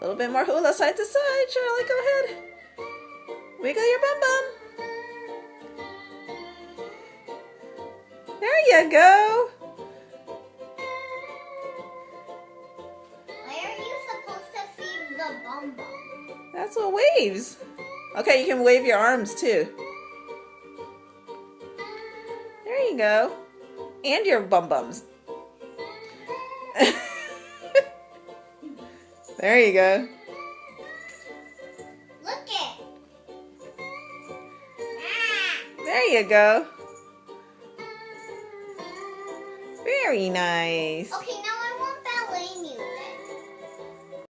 A little bit more hula side to side, Charlie. Go ahead. Wiggle your bum bum. There you go. Why are you supposed to feed the bum bum? That's what waves. Okay, you can wave your arms too. There you go. And your bum bums. There you go. Look it. There you go. Very nice. Okay, now